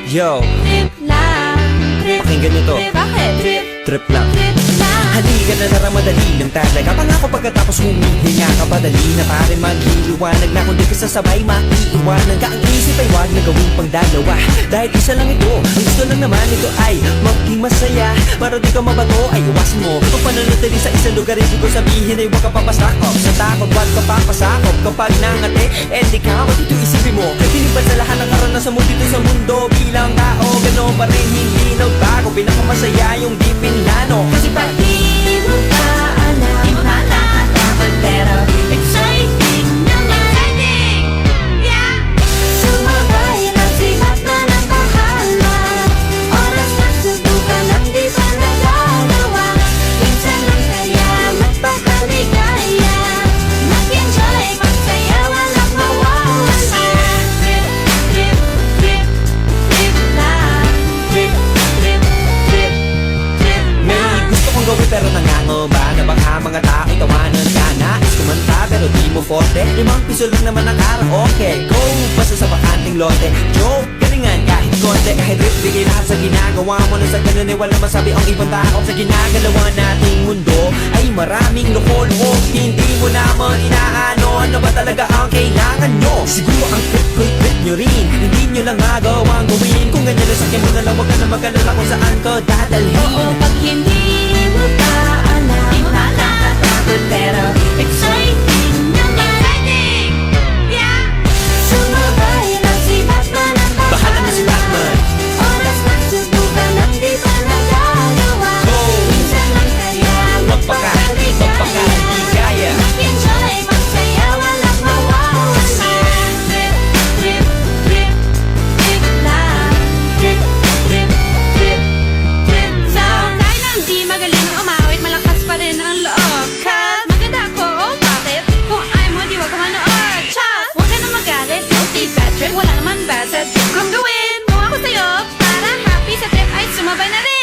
Yo, Trip lang, trip, pakinggan nyo to. trip, bakit? Trip, Trip lang. trip lang. Halika na tara, madali lang talaga. Pangako pagkatapos humihinga ka, padali na pare maghiliwanag na. Kung di ka sasabay, maiiwanan ka. Ang isip ay wag na gawing pangdalawa, dahil isa lang ito. Ang gusto lang naman ito ay maging masaya. Para di ka mabato ay iwasan mo kung pananatili sa isang lugar. Ibig ko sabihin ay huwag ka papasakop sa takot, huwag ka papasakop. Kapag nangate, di ka ako dito isipin mo. Tinipad sa lahat ng karanasan mo dito sa mundo. Bilang tao, gano'n pa rin hindi nagbago. Pinakamasaya yung di pinlano. Kasi pag di mo pa alam, di mo pa natatakot, pero exciting naman. Exciting! Yeah! Sumabay na sibat na ng bahala. Oras na subukan ang di pa nagagawa. Minsan lang kaya magpakaligaya. Mag-enjoy, magsaya, walang mawawala. Trip, trip, trip, trip lang. Trip, trip, trip, trip lang. May gusto kong gawin pero nangangamba na baka mga tao tawanan ka. Nais kumanta pero di mo forte. 5 piso lang naman ang karaoke. Go, basta sa bakanting lote. Joke, galingan kahit konti. Kahit rip, bigay lahat sa ginagawa mo. Na sa ganun ay wala masabi ang ibang tao. Sa ginagalawa nating mundo ay maraming loko-loko. Hindi mo naman inaano, ano ba talaga ang kailangan nyo? Siguro ang trip nyo rin, hindi nyo lang magawang gawin. Kung ganyan na sakyan mo na lang, wag ka na mag-alala kung saan ka dadalhin. Oo, pag hindi mo pa alam, di mo pa natatakot, pero exciting naman. Exciting! Yeah! Sumabay na si Batman ang Bahala na si Batman. Oras na subukan ang di pa nagagawa. Go! Minsan lang kaya Magpakaligaya. Mag-enjoy, magsaya, walang mawawala. Trip, trip, trip, trip lang. Trip, trip, trip, trip lang. Kahit na hindi magaling umawit, malakas pa rin ang loob. Cause maganda ako, oh bakit? Kung ayaw mo, di wag ka manood. Chas, huwag ka na magalit, guilty bad trip. Wala naman bad sa trip kong gawin. Kung ako sa'yo, para happy sa trip ay sumabay na rin.